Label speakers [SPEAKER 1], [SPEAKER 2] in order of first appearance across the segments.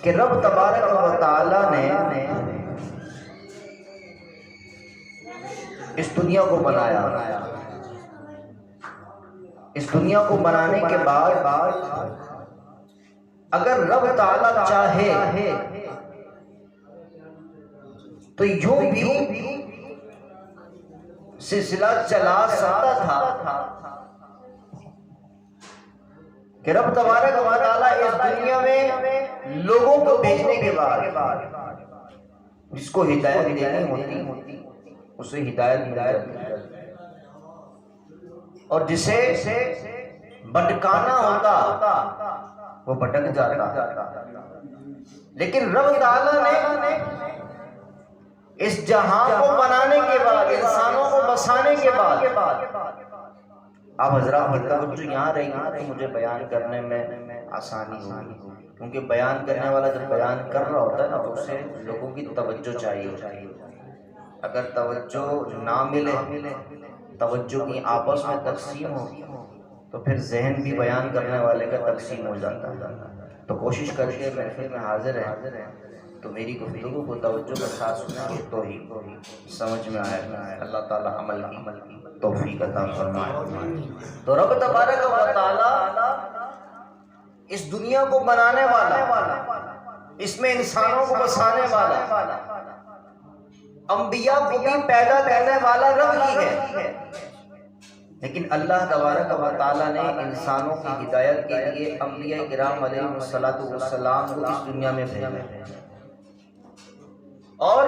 [SPEAKER 1] کہ رب تبارک و تعالی نے اس دنیا کو بنایا. اس دنیا کو بنانے کے بعد اگر رب تعالی چاہے تو یوں بھی سلسلہ چلا سکتا تھا کہ رب تبارک و تعالی اس دنیا میں لوگوں کو بھیجنے کے بعد جس کو ہدایت دینی ہوتی اسے ہدایت ملتی اور جسے بھٹکانا ہوتا وہ بھٹک جاتا. لیکن رب تعالی نے اس جہاں کو بنانے کے بعد انسانوں کو بسانے کے بعد آپ حضرات کی توجہ یہاں رہی تو مجھے بیان کرنے میں آسانی ہوگی، کیونکہ بیان کرنے والا جب بیان کر رہا ہوتا ہے نا تو اسے لوگوں کی توجہ چاہیے. اگر توجہ نہ ملے، توجہ کی آپس میں تقسیم ہو تو پھر ذہن بھی بیان کرنے والے کا تقسیم ہو جاتا ہے. تو کوشش کر کے محفل میں حاضر ہیں تو میری گفتگو کو توجہ کے ساتھ سنیں گے تو ہی سمجھ میں آئے گا. اللہ تعالیٰ عمل کی توفیق عطا فرمائے. تو رب تبارک و تعالیٰ اس دنیا کو بنانے والا، اس میں انسانوں کو بسانے والا، انبیاء کو بھی پیدا کرنے والا رب ہی ہے. لیکن اللہ تبارک و تعالیٰ نے انسانوں کی ہدایت کے لیے انبیاء کرام علیہ السلام کو اس دنیا میں بھیجا اور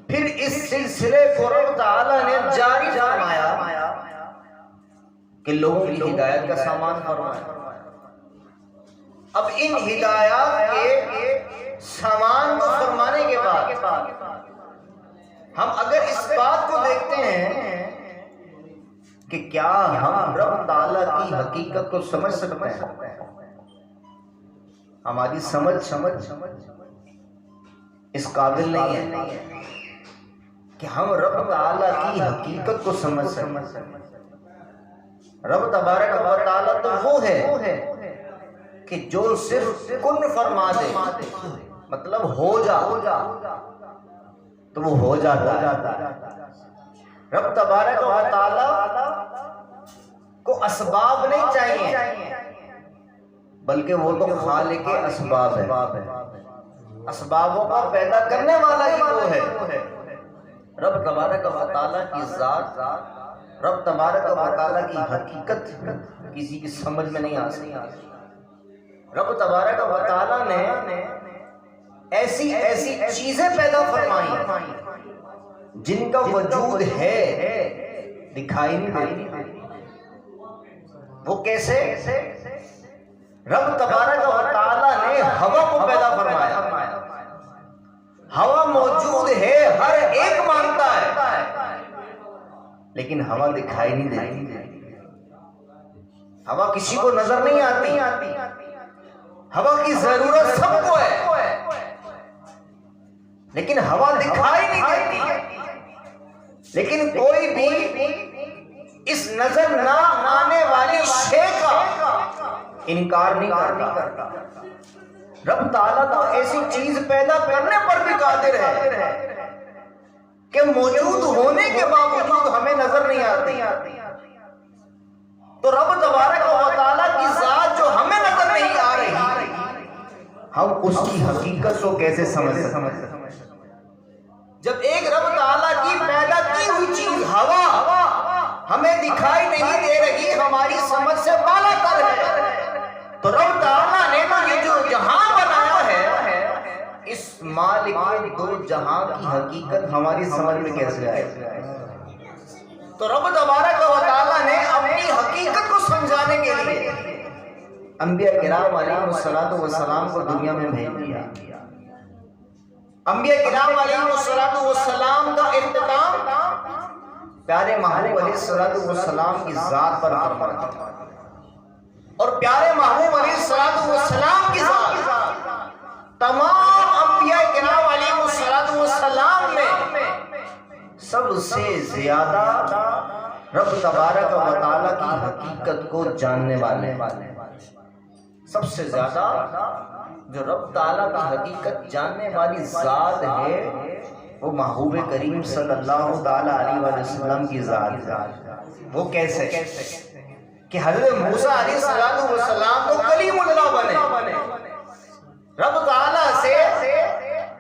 [SPEAKER 1] پھر اس سلسلے کو رب تعالیٰ نے جاری فرمایا کہ لوگوں کی ہدایت کا سامان فرمایا. اب ان ہدایات کے سامان کو فرمانے کے بعد ہم اگر اس بات کو دیکھتے ہیں کہ کیا ہم رب تعالیٰ کی حقیقت کو سمجھ سکتے ہیں؟ ہماری سمجھ اس قابل نہیں ہے کہ ہم رب تعالیٰ کی حقیقت کو سمجھ سکیں. رب تبارک و تعالیٰ تو وہ ہے کہ جو صرف کن فرما دے، مطلب ہو جا تو وہ ہو جاتا ہے. رب تبارک و تعالیٰ کو اسباب نہیں چاہیے بلکہ وہ تو خالق اسباب ہے. اسبابوں کا پیدا کرنے والا ہی وہ ہے. رب تبارک و تعالیٰ کی ذات، رب تبارک و تعالیٰ کی حقیقت کسی کی سمجھ میں نہیں آ سکتی. رب تبارک و تعالیٰ نے ایسی چیزیں پیدا فرمائی جن کا وجود ہے دکھائی نہیں دیتی. وہ کیسے؟ رب تبارک و تعالیٰ نے ہوا کو پیدا فرمایا. ہوا موجود ہے، ہر ایک مانتا ہے، لیکن ہوا دکھائی نہیں دیتی. ہوا کسی کو نظر نہیں آتی. ہوا کی ضرورت سب کو ہے لیکن ہوا دکھائی نہیں دیتی. لیکن کوئی بھی اس نظر نہ آنے والی شے کا انکار نہیں کرتا. رب تعالیٰ تو ایسی چیز پیدا کرنے پر بھی قادر ہے کہ موجود ہونے کے باوجود ہمیں نظر نہیں آتی. تو رب تبارک و تعالیٰ کی ذات جو ہمیں نظر نہیں آ رہی، ہم اس کی حقیقت کو کیسے سمجھ سکتے؟ جب ایک رب تعالیٰ کی پیدا کی ہوئی چیز ہوا ہمیں دکھائی نہیں دے رہی، ہماری سمجھ سے بالا تر ہے، تو رب تعالیٰ نے تو یہ جو جہاں بنایا ہے، اس مالک دو جہاں کی حقیقت ہماری سمجھ میں کیسے آئے؟ تو رب تبارک و تعالیٰ نے اپنی حقیقت کو سمجھانے کے لیے انبیاء کرام علیہ السلام کو دنیا میں بھیج دیا. انبیاء کرام علیہ السلام کا اختتام پیارے محبوب علیہ السلام کی ذات پر فرمایا. اور پیارے محبوب علیہ السلام کی ذات تمام انبیاء کرام علیہ السلام میں سب سے زیادہ رب تبارک و تعالیٰ کی حقیقت کو جاننے والے. سب سے زیادہ جو رب تعالیٰ کی حقیقت جاننے والی ذات ہے وہ محبوب کریم صلی اللہ تعالیٰ علیہ وسلم کی ذات ہے. وہ کیسے کہ حضرت موسیٰ علیہ السلام تو کلیم اللہ بنے, رب تعالیٰ سے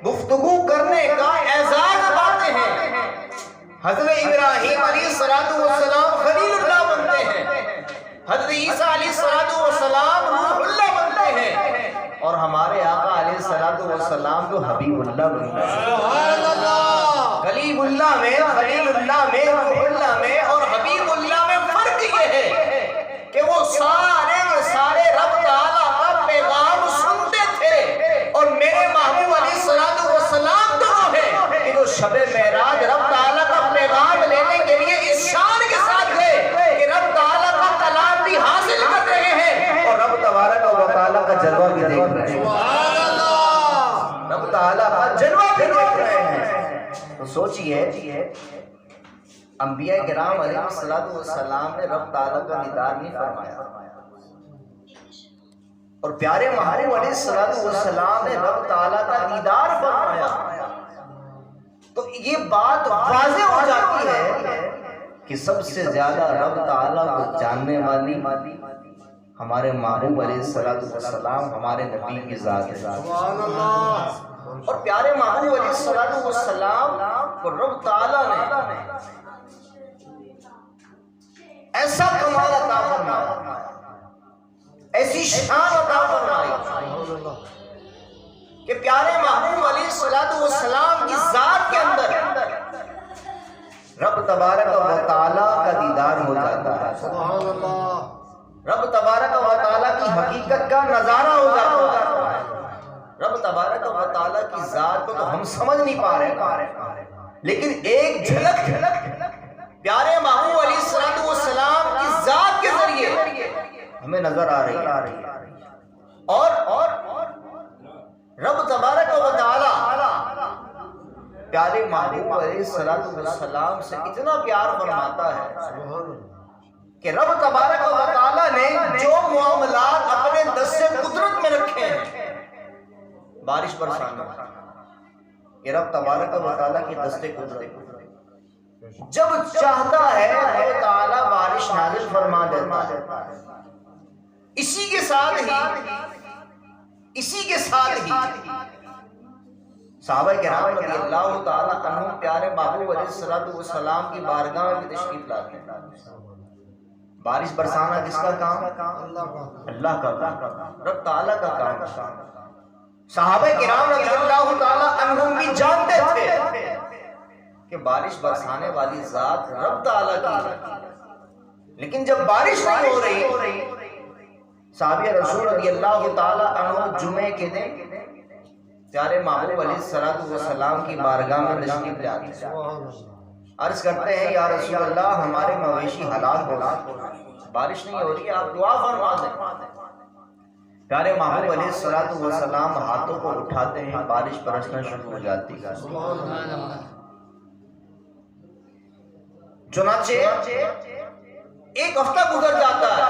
[SPEAKER 1] گفتگو کرنے کا اعزاز پاتے ہیں. حضرت ابراہیم علیہ السلام خلیل اللہ بنتے ہیں, حضرت عیسیٰ علیہ السلام روح اللہ بنتے ہیں, اور ہمارے آقا علیہ السلام تو حبیب اللہ بنتے ہیں. کلیم اللہ میں, خلیل اللہ میں, روح اللہ میں اور حبیب اللہ میں فرق یہ ہے کہ وہ سارے رب تعالیٰ کا پیغام سنتے تھے, اور میرے محبوب علیہ السلام تو وہ ہے کہ جو شب معراج رب تعالیٰ کا پیغام لینے کے لیے اس شان کے ساتھ گئے کہ رب تعالیٰ کا کلام بھی حاصل کر رہے ہیں اور رب تبارک و تعالیٰ کا جلوہ بھی دیکھ رہے ہیں. رب تعالیٰ کا جلوہ بھی دیکھ رہے ہیں. تو سوچئے انبیاء کرام علیہ السلام نے رب تعالیٰ کا دیدار نہیں فرمایا, اور پیارے محبوب علیہ السلام نے رب تعالیٰ کا دیدار فرمایا. تو یہ بات واضح ہو جاتی ہے کہ سب سے زیادہ رب تعالیٰ کو جاننے والی ہمارے محبوب علیہ السلام ہمارے نبی کی ذات ہے. اور پیارے محبوب علیہ السلام کو رب تعالیٰ نے ایسا کمال عطا فرمایا, ایسی شان عطا فرمائی کہ پیارے محبوب علیہ السلام کی ذات کے اندر رب تبارک و تعالیٰ کا دیدار ہو جاتا ہے. رب تبارک و تعالیٰ کی حقیقت کا نظارہ ہو جاتا ہے. رب تبارک و تعالیٰ کی ذات کو تو ہم سمجھ نہیں پا رہے, لیکن ایک جھلک پیارے محبوب علیہ السلام کی ذات کے ذریعے ہمیں نظر آ رہی ہے. اور رب تبارک و تعالیٰ پیارے محبوب علیہ السلام سے اتنا پیار فرماتا ہے کہ رب تبارک و تعالیٰ نے جو معاملات اپنے دست قدرت میں رکھے ہیں, بارش برسانا یہ رب تبارک و تعالیٰ کی دست قدرت, جب چاہتا ہے رب تعالیٰ بارش نازل فرما دیتا ہے. اسی کے ساتھ ہی صحابہ کرام رضی اللہ تعالیٰ عنہ پیارے محبوب علیہ السلام کی بارگاہ میں بھی تشریف لاتے ہیں. بارش برسانا کس کا کام؟ اللہ کا کام, رب تعالیٰ کا کام. صحابہ کرام رضی اللہ تعالیٰ عنہ بھی جانتے تھے کہ بارش برسانے والی ذات رب تعالیٰ کی, لیکن جب بارش نہیں ہو رہی, صحابہ رسول رضی اللہ تعالیٰ عنہ جمعے کے دن پیارے محبوب علیہ السلام کی بارگاہ میں تشریف لاتے ہیں. عرض کرتے ہیں یا رسول اللہ ہمارے مویشی ہلاک ہو گئے, بارش نہیں ہو رہی, آپ دعا فرما دیں. پیارے محبوب علیہ السلام ہاتھوں کو اٹھاتے ہیں, بارش برسنا شروع ہو جاتی ہے. چنانچہ ایک ہفتہ گزر جاتا ہے,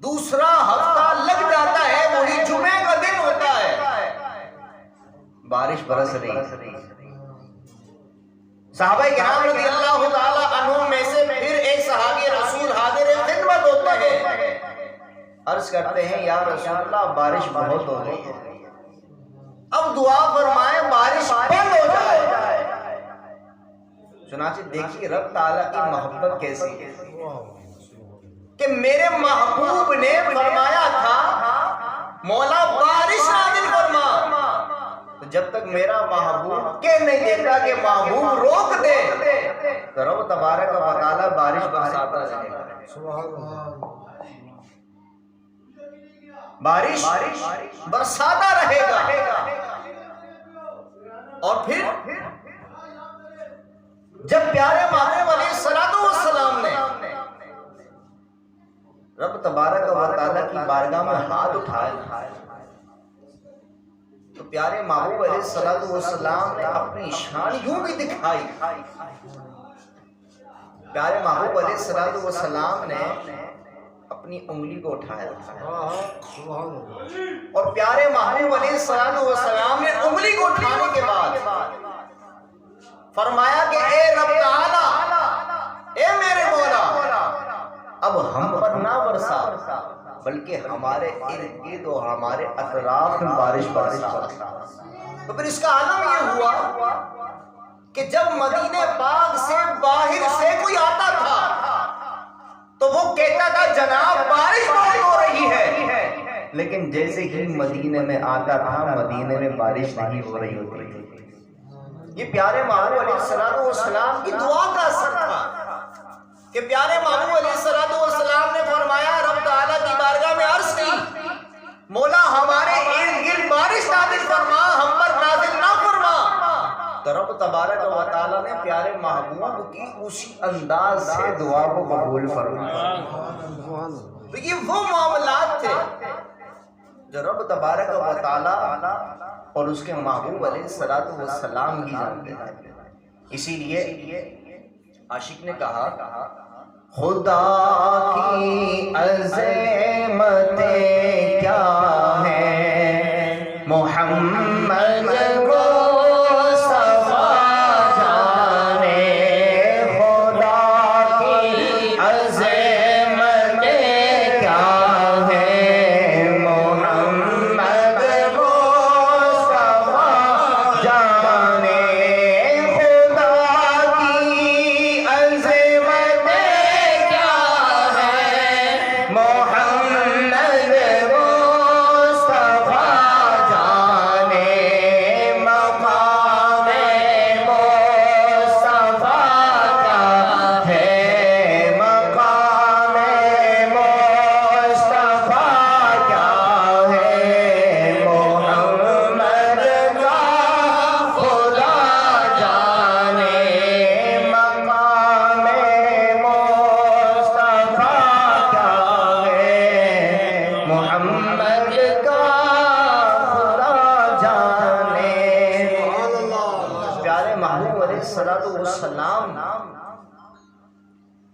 [SPEAKER 1] دوسرا ہفتہ لگ جاتا ہے, وہی جمعے کا دن ہوتا ہے, بارش برس رہی. صحابہ کرام رضی اللہ تعالی عنہ میں سے پھر ایک صحابی رسول حاضر خدمت ہوتے ہیں, عرض کرتے ہیں یا رسول اللہ بارش بہت ہو گئی ہے, اب دعا فرمائیں بارش بند ہو جائے. چنانچہ دیکھیے رب تعالیٰ کی محبت کیسی ہے کہ میرے محبوب نے فرمایا تھا مولا بارش نازل فرما, تو جب تک میرا محبوب کہ نہیں دیتا کہ محبوب روک دے تو رب تبارک و تعالیٰ بارش برساتا رہے گا. بارش برساتا رہے گا. اور پھر جب پیارے محبوب علیہ السلام نے رب تبارک و تعالیٰ کی بارگاہ میں ہاتھ اٹھائے تو پیارے محبوب علیہ السلام نے اپنی شان یوں بھی دکھائی. پیارے محبوب علیہ السلام نے اپنی انگلی کو اٹھایا اور پیارے محبوب علیہ السلام نے انگلی کو اٹھانے کے بعد فرمایا کہ اے رب تعالی، اے میرے مولا، اب ہم پر نہ برسا بلکہ ہمارے ارد گرد و ہمارے اطراف میں بارش برسا۔ تو پھر اس کا عالم یہ ہوا کہ جب مدینہ پاک سے باہر سے کوئی آتا تھا تو وہ کہتا تھا جناب بارش بہت ہو رہی ہے، لیکن جیسے ہی مدینے میں آتا تھا مدینے میں بارش نہیں ہو رہی ہوتی تھی۔ یہ پیارے محبوب علیہ السلام کی دعا کا اثر تھا کہ پیارے محبوب علیہ السلام نے فرمایا رب تعالیٰ کی بارگاہ میں عرض کی، مولا ہمارے ارد گرد بارش نازل فرما، ہم پر نازل نہ فرما۔ تو رب تبارک و تعالیٰ نے پیارے محبوب کی اسی انداز سے دعا کو قبول فرمایا۔ تو یہ وہ معاملات تھے جو رب تبارک و تعالیٰ اور اس کے محبوب علیہ السلام کی جانتے ہیں۔ اسی لیے عاشق نے کہا خدا کی عظمتیں کیا ہے، محمد کو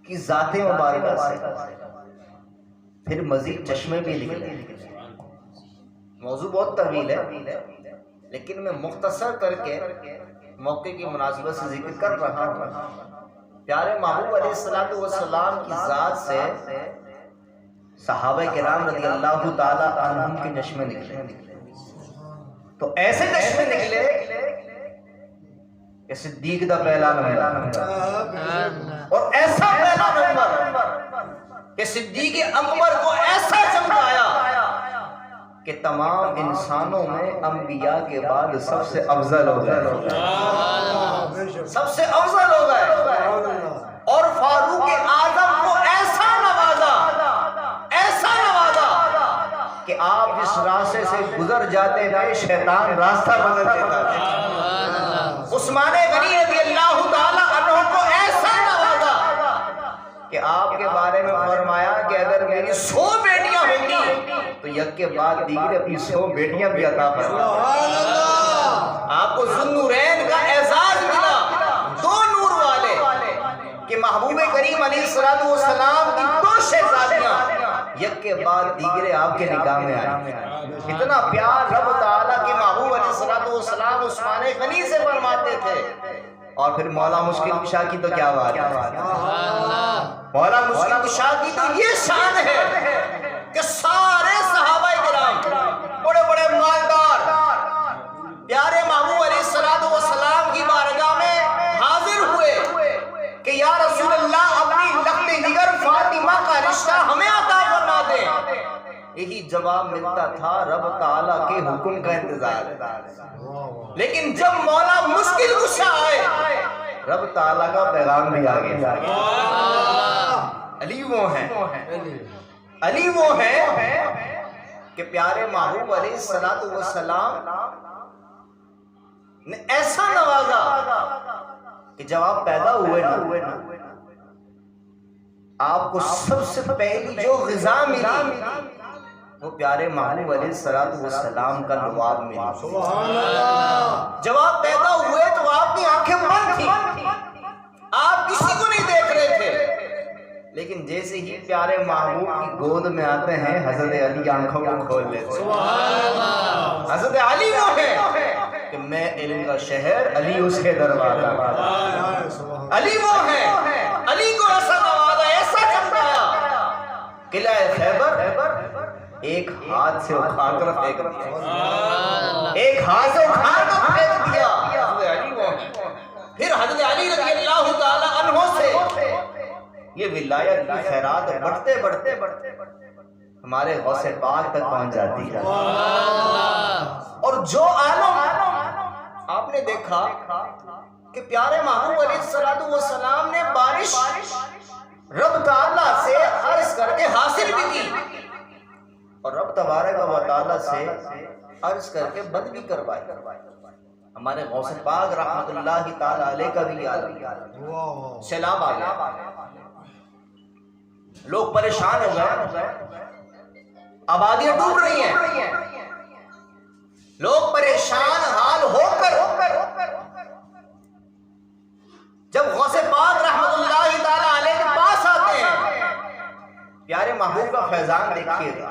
[SPEAKER 1] کی ذات مبارکہ سے پھر مزید چشمے بھی نکلے۔ موضوع بہت طویل ہے لیکن میں مختصر کر کے موقع کی مناسبت سے ذکر کر رہا ہوں۔ پیارے محبوب علیہ السلام کی ذات سے صحابہ کرام رضی اللہ تعالی عنہم کے چشمے نکلے، تو ایسے چشمے نکلے کہ صدیق دا پہلا نمبر اور ایسا پہلا نمبر کہ صدیق اکبر کو ایسا چمکایا کہ تمام انسانوں میں انبیاء کے بعد سب سے افضل ہو گئے، سب سے افضل ہو گئے۔ اور فاروق اعظم کو ایسا نوازا کہ آپ جس راستے سے گزر جاتے تھے شیطان راستہ بدل دیتا تھا۔ عثمان غنی رضی اللہ تعالی عنہ کو ایسا نوازا کہ آپ کے بارے میں فرمایا کہ اگر میری 100 بیٹیاں ہوں گی تو یک کے بعد دیگر اپنی 100 بیٹیاں بھی عطا فرما۔ آپ کو ذوالنورین کا اعزاز ملا، 2 نور والے کہ محبوب کریم علیہ السلام کی 2 شہزادیاں یک کے بعد دیگرے آپ کے نکاح میں آئے۔ اتنا پیار رب تعالیٰ کے محبوب علیہ السلام عثمان غنی سے فرماتے تھے۔ اور پھر مولا مشکل کشا کی تو کیا بات ہے، مولا مشکل کشا کی تو یہ شان ہے کہ سارے صحابہ کرام بڑے بڑے مالدار پیارے محبوب علیہ السلام کی بارگاہ میں حاضر ہوئے کہ یا رسول اللہ اپنی لخت جگر فاطمہ کا رشتہ ہمیں عطا فرما دیں۔ یہی جواب ملتا تھا رب تعالیٰ کے حکم کا انتظار، لیکن جب مولا مشکل کشا آئے رب تعالیٰ کا پیغام بھی آ گیا۔ علی وہ ہیں کہ پیارے محبوب علیہ السلام نے ایسا نوازا کہ جب آپ پیدا ہوئے نا آپ کو سب سے پہلی جو غذا ملی وہ پیارے محبوب علیہ السلام کا لعاب ملا۔ جب آپ پیدا ہوئے تو آپ کی آنکھیں بند تھیں، آپ کسی کو نہیں دیکھ رہے تھے، لیکن جیسے ہی پیارے محبوب کی گود میں آتے ہیں حضرت علی آنکھوں کو کھول لیتے ہیں. حضرت علی وہ ہے کہ میں علم کا شہر، علی اس کے دروازہ. علی وہ ہے، علی کو ایسا نوازا، ایسا چمکایا، قلعہ خیبر ایک ہاتھ سے اکھاڑ کر پھینک دیا، ایک ہاتھ سے اکھاڑ کر پھینک دیا. حضرت علی وہ ہے. پھر حضرت علی رضی اللہ تعالی عنہ سے یہ ولایت کی خیرات بڑھتے بڑھتے ہمارے غوث پاک تک پہنچ جاتی ہے. اور جو عالم آپ نے دیکھا کہ پیارے محبوب علیہ السلام نے بارش رب تعالیٰ سے عرض کر کے حاصل بھی کی، اور رب تبارک و تعالیٰ سے عرض کر کے بند بھی کروائی. ہمارے غوث پاک رحمت اللہ تعالی علیہ کا بھی عالم سیلاب آ گیا، لوگ پریشان ہو گئے، آبادیاں ڈوب رہی ہیں. لوگ پریشان حال ہو کر جب غوث پاک رحمت اللہ تعالی علیہ کے پاس آتے ہیں، پیارے محبوب کا فیضان دیکھیے گا.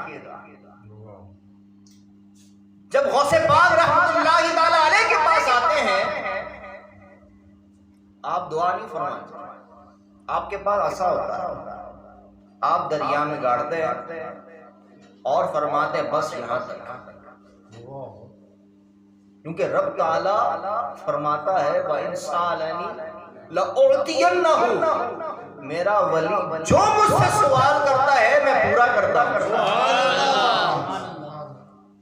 [SPEAKER 1] جب غوث پاک رحمت اللہ تعالی علیہ کے پاس آتے ہیں، آپ دعا نہیں فرماتے، آپ کے پاس عصا ہوتا ہے، آپ دریا میں گاڑتے ہیں اور فرماتے بس یہاں تک. کیونکہ رب تعالیٰ فرماتا ہے وَإِنْ سَأَلَنِي لَأُعْطِيَنَّهُ، میرا ولی جو مجھ سے سوال کرتا ہے میں پورا کرتا ہوں.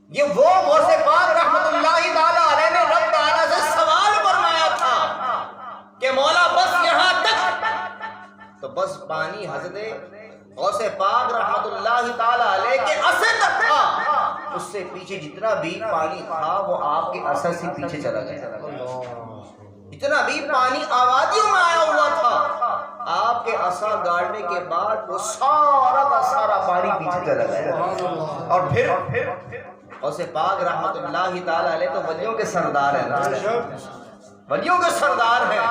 [SPEAKER 1] یہ وہ غوث پاک رحمت اللہ تعالی علیہ نے رب تعالیٰ سے سوال فرمایا تھا کہ مولا بس یہاں تک، تو بس پانی حضرت غوث پاک رحمت اللہ تعالی علیہ کے اثر تک تھا. اس سے پیچھے جتنا بھی پانی تھا وہ آپ کے اثر سے پیچھے چلا گیا. جتنا بھی پانی آبادیوں میں آیا ہوا تھا، آپ کے عصا گاڑنے کے بعد وہ سارا کا سارا پانی پیچھے چلا گیا. اور پھر غوث پاک رحمت اللہ تعالی علیہ تو ولیوں کے سردار ہیں، ولیوں کے سردار ہیں.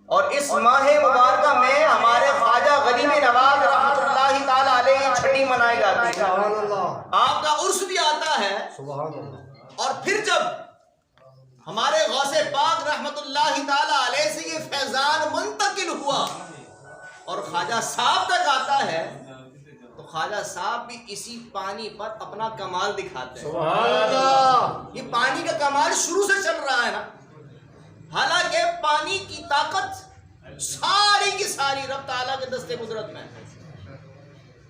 [SPEAKER 1] اور اس ماہ مبارکہ میں ہمارے خواجہ غریب نواز رحمت اللہ تعالی علیہ چھٹی منائی جاتی ہے، آپ کا عرس بھی آتا ہے. اور پھر جب ہمارے غوث پاک رحمت اللہ تعالی علیہ سے یہ فیضان منتقل ہوا اور خواجہ صاحب تک آتا ہے، تو خواجہ صاحب بھی اسی پانی پر اپنا کمال دکھاتے ہیں. یہ پانی کا کمال شروع سے چل رہا ہے نا، حالانکہ پانی کی طاقت ساری کی ساری رب تعالیٰ کے دستے قدرت میں ہے.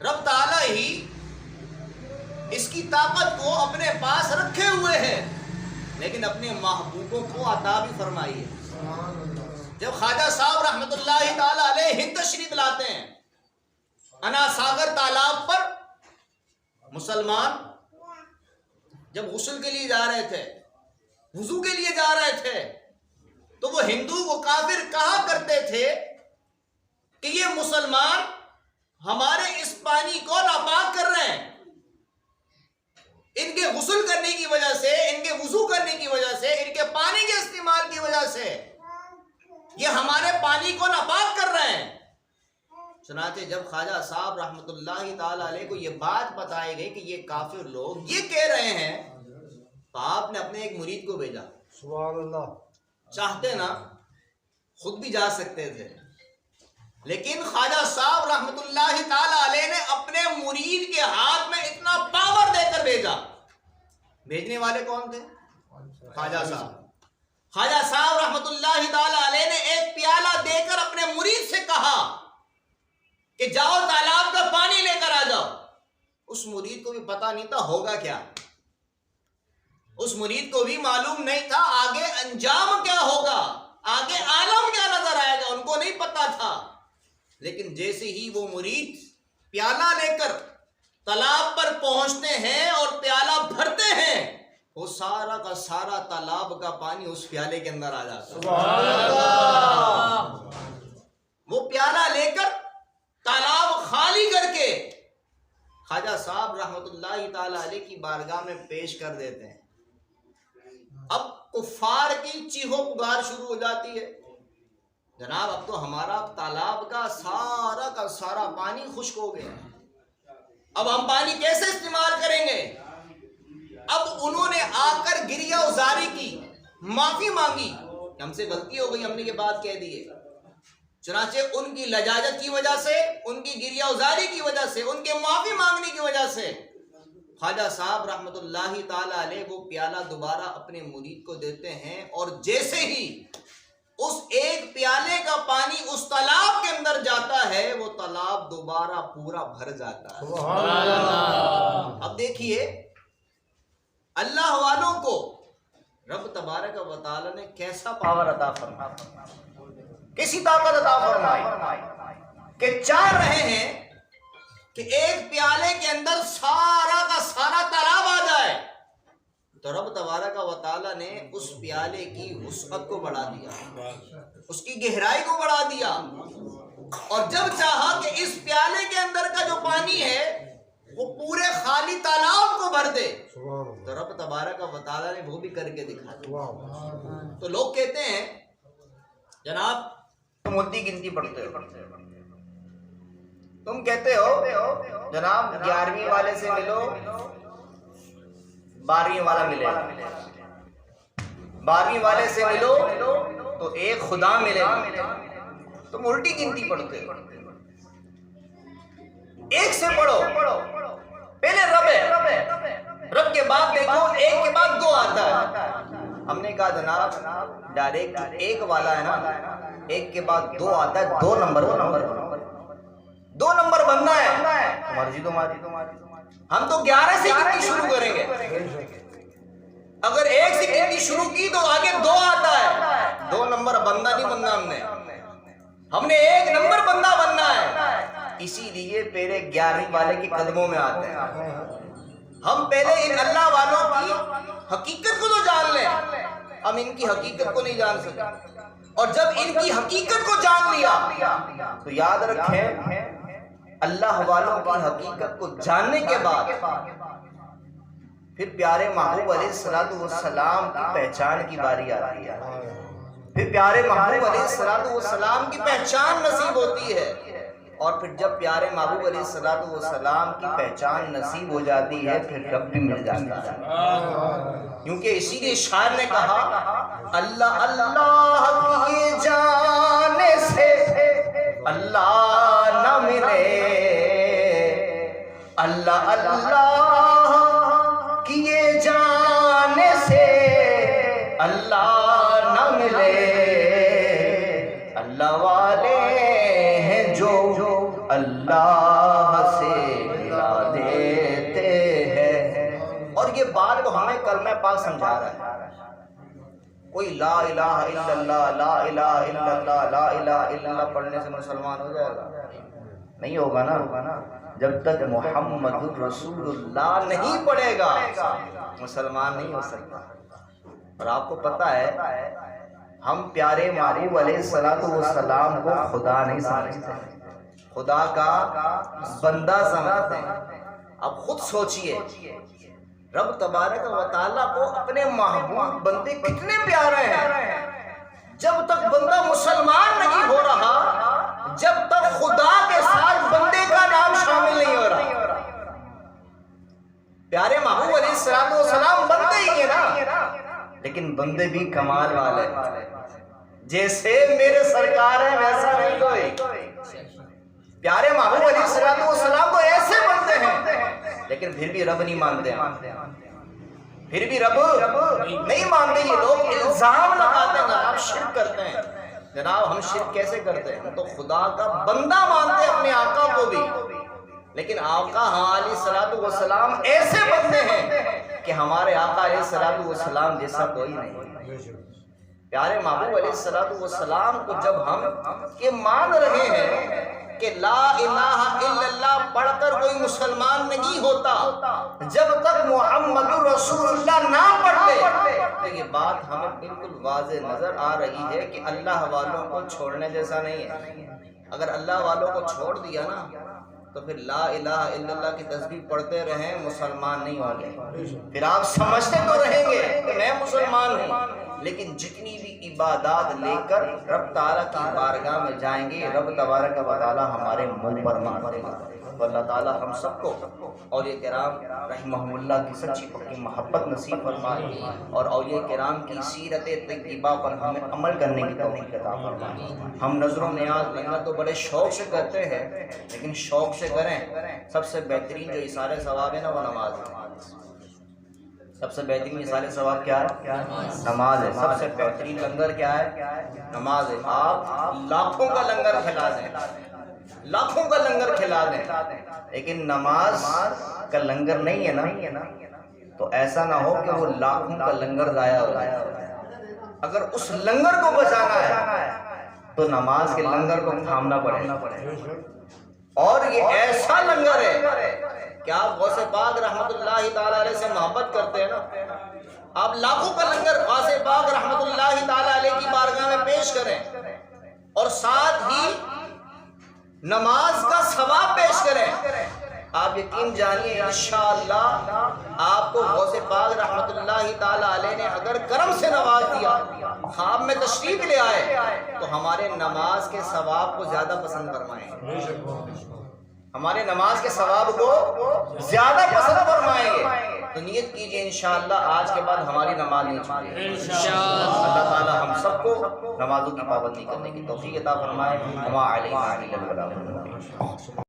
[SPEAKER 1] رب تعالیٰ ہی اس کی طاقت کو اپنے پاس رکھے ہوئے ہیں، لیکن اپنے محبوبوں کو عطا بھی فرمائی ہے. جب خواجہ صاحب رحمت اللہ تعالیٰ علیہ ہند تشریف لاتے ہیں، انا ساگر تالاب پر مسلمان جب غسل کے لیے جا رہے تھے، وضو کے لیے جا رہے تھے، تو وہ ہندو وہ کافر کہا کرتے تھے کہ یہ مسلمان ہمارے اس پانی کو ناپاک کر رہے ہیں. ان کے غسل کرنے کی وجہ سے، ان کے وضو کرنے کی وجہ سے، ان کے پانی کے استعمال کی وجہ سے یہ ہمارے پانی کو ناپاک کر رہے ہیں. چنانچہ جب خواجہ صاحب رحمت اللہ تعالی علیہ کو یہ بات بتائی گئی کہ یہ کافر لوگ یہ کہہ رہے ہیں، تو آپ نے اپنے ایک مرید کو بھیجا. سبحان اللہ. چاہتے نا خود بھی جا سکتے تھے، لیکن خواجہ صاحب رحمت اللہ تعالی علیہ نے اپنے مرید کے ہاتھ میں اتنا پاور دے کر بھیجا. بھیجنے والے کون تھے؟ خواجہ صاحب. خواجہ صاحب رحمت اللہ تعالی علیہ نے ایک پیالہ دے کر اپنے مرید سے کہا کہ جاؤ تالاب کا پانی لے کر آ جاؤ. اس مرید کو بھی پتا نہیں تھا ہوگا کیا، اس مرید کو بھی معلوم نہیں تھا آگے انجام کیا ہوگا، آگے عالم کیا نظر آئے گا، ان کو نہیں پتا تھا. لیکن جیسے ہی وہ مرید پیالہ لے کر تالاب پر پہنچتے ہیں اور پیالہ بھرتے ہیں، وہ سارا کا سارا تالاب کا پانی اس پیالے کے اندر آ جاتا. سبحان اللہ. وہ پیالہ لے کر تالاب خالی کر کے خواجہ صاحب رحمت اللہ تعالی علیہ کی بارگاہ میں پیش کر دیتے ہیں. اب کفار کی چیخو پکار شروع ہو جاتی ہے. جناب اب تو ہمارا تالاب کا سارا پانی خشک ہو گیا، اب ہم پانی کیسے استعمال کریں گے؟ اب انہوں نے آ کر گریہ ازاری کی، معافی مانگی کہ ہم سے غلطی ہو گئی، ہم نے یہ بات کہہ دی ہے۔ چنانچہ ان کی لجاجت کی وجہ سے، ان کی گریہ ازاری کی وجہ سے، ان کے معافی مانگنے کی وجہ سے خواجہ صاحب رحمت اللہ تعالی علیہ وہ پیالہ دوبارہ اپنے مرید کو دیتے ہیں، اور جیسے ہی اس ایک پیالے کا پانی اس تالاب کے اندر جاتا ہے وہ تالاب دوبارہ پورا بھر جاتا ہے۔ سبحان اللہ۔ اب دیکھیے اللہ والوں کو رب تبارک و تعالی نے کیسا پاور عطا فرمایا، کیسی طاقت عطا فرمائی کہ چاہ رہے ہیں کہ ایک پیالے کے اندر سارا کا سارا تالاب آ جائے، تو رب تبارک و تعالی نے اس پیالے کی وسعت کو بڑھا دیا، اس کی گہرائی کو بڑھا دیا، اور جب چاہا کہ اس پیالے کے اندر کا جو پانی ہے وہ پورے خالی تالاب کو بھر دے، تو رب تبارک و تعالی نے وہ بھی کر کے دکھا دیا۔ تو لوگ کہتے ہیں جناب تم مدی گنتی پڑھتے ہو، تم کہتے ہو جناب 11ویں والے سے ملو 12ویں والا ملے، 12ویں والے سے ملو تو ایک خدا ملے گا، تم الٹی گنتی پڑھتے ہو، ایک سے پڑھو، پہلے رب ہے، رب کے بعد دیکھو ایک کے بعد 2 آتا ہے۔ ہم نے کہا جناب ڈائریکٹ ایک والا ہے نا، ایک کے بعد 2 آتا ہے، 2 نمبر 2 نمبر بننا ہے، مرضی تمہاری، ہم تو 11 سے گنتی شروع کریں گے، اگر 1 سے گنتی شروع کی تو آگے 2 آتا ہے، 2 نمبر بندہ نہیں بننا، ہم نے 1 نمبر بندہ بننا ہے، اسی لیے پہلے 11ویں والے کے قدموں میں آتے ہیں۔ ہم پہلے ان اللہ والوں کی حقیقت کو تو جان لیں، ہم ان کی حقیقت کو نہیں جان سکتے، اور جب ان کی حقیقت کو جان لیا تو یاد رکھیں اللہ والوں کی حقیقت کو جاننے کے بعد پھر پیارے محبوب علیہ السلام کی پہچان کی باری آتی ہے، پھر پیارے محبوب علیہ السلام کی پہچان نصیب ہوتی ہے، اور پھر جب پیارے محبوب علیہ السلام کی پہچان نصیب ہو جاتی ہے پھر رب بھی مل جاتا ہے، کیونکہ اسی لیے شاعر نے کہا اللہ اللہ کیے جانے سے اللہ نہ ملے، اللہ اللہ کیے جانے سے اللہ نہ ملے، اللہ والے ہیں جو اللہ سے ملا دیتے ہیں۔ اور یہ بات کو ہمیں کلمہ پاک سمجھا رہا ہے، کوئی لا الہ الا اللہ لا الہ الا اللہ لا الہ الا اللہ پڑھنے سے مسلمان ہو جائے گا؟ نہیں ہوگا نا، جب تک محمد الرسول اللہ نہیں پڑھے گا مسلمان نہیں ہو سکتا۔ اور آپ کو پتہ ہے ہم پیارے محبوب علیہ السلام کو خدا نہیں سمجھتے، خدا کا بندہ سمجھتے ہیں۔ اب خود سوچئے رب تبارک و تعالیٰ کو اپنے محبوب بندے کتنے پیارے ہیں، جب تک بندہ مسلمان نہیں ہو رہا، جب تک خدا کے ساتھ بندے کا نام شامل نہیں ہو رہا۔ پیارے محبوب علیہ السلام بندے ہی ہیں نا، لیکن بندے بھی کمال والے، جیسے میرے سرکار ہیں ویسا نہیں کوئی۔ پیارے محبوب علیہ السلام تو ایسے بندے ہیں، لیکن پھر بھی رب نہیں مانتے ہیں، پھر بھی رب نہیں مانتے۔ یہ لوگ الزام لگاتے ہیں آپ شرک کرتے ہیں، جناب ہم شرک کیسے کرتے ہیں؟ ہم تو خدا کا بندہ مانتے ہیں اپنے آقا کو بھی، لیکن آقا علیہ السلام ایسے بندے ہیں کہ ہمارے آقا علیہ السلام جیسا کوئی نہیں۔ پیارے محبوب علیہ السلام کو جب ہم یہ مان رہے ہیں کہ لا الہ الا اللہ پڑھ کر کوئی مسلمان نہیں ہوتا جب تک محمد رسول اللہ نہ پڑھتے، تو یہ بات ہمیں بالکل واضح نظر آ رہی ہے کہ اللہ والوں کو چھوڑنے جیسا نہیں ہے۔ اگر اللہ والوں کو چھوڑ دیا نا تو پھر لا الہ الا اللہ کی تسبیح پڑھتے رہیں مسلمان نہیں ہوں گے. پھر آپ سمجھتے تو رہیں گے کہ میں مسلمان ہوں، لیکن جتنی بھی عبادات لے کر رب تعالیٰ کی بارگاہ میں جائیں گے، رب تبارک و تعالیٰ ہمارے منہ پر مارے گا. تو اللہ تعالیٰ ہم سب کو اولیاء کرام رحمہم اللہ کی سچی پکی محبت نصیب فرمائے، اور اولیاء کرام کی سیرت طیبہ پر ہمیں عمل کرنے کی توفیق عطا فرمائے. ہم نظر و نیاز لنگر تو بڑے شوق سے کرتے ہیں، لیکن شوق سے کریں. سب سے بہترین جو اثار ثواب ہے نا وہ نماز ہے. سب سے بہترین اثار ثواب کیا ہے؟ نماز ہے. سب سے بہترین لنگر کیا ہے؟ نماز ہے. آپ لاکھوں کا لنگر کھلا دیں، لاکھوں کا لنگر کھلا دیں، لیکن نماز کا لنگر نہیں ہے نا، تو ایسا نہ ہو کہ وہ لاکھوں کا لنگر ضائع ہو جائے. اگر اس لنگر کو بچانا ہے تو نماز کے لنگر کو تھامنا پڑے گا. اور یہ ایسا لنگر ہے کہ آپ غوث پاک رحمت اللہ تعالی علیہ سے محبت کرتے ہیں نا، آپ لاکھوں کا لنگر غوث پاک رحمت اللہ تعالی علیہ کی بارگاہ میں پیش کریں، اور ساتھ ہی نماز کا ثواب پیش کریں. آپ یقین جانیے انشاءاللہ آپ کو غوث پاک رحمت اللہ تعالی علیہ نے اگر کرم سے نواز دیا، خواب میں تشریف لے آئے، تو ہمارے نماز کے ثواب کو زیادہ پسند فرمائیں، ہمارے نماز کے ثواب کو زیادہ پسند فرمائیں گے. تو نیت کیجئے انشاءاللہ آج کے بعد ہماری نماز نہیں چھوٹے. اللہ تعالی ہم سب کو نمازوں کی پابندی کرنے کی توفیق عطا فرمائے. وما علینا الا البلاغ.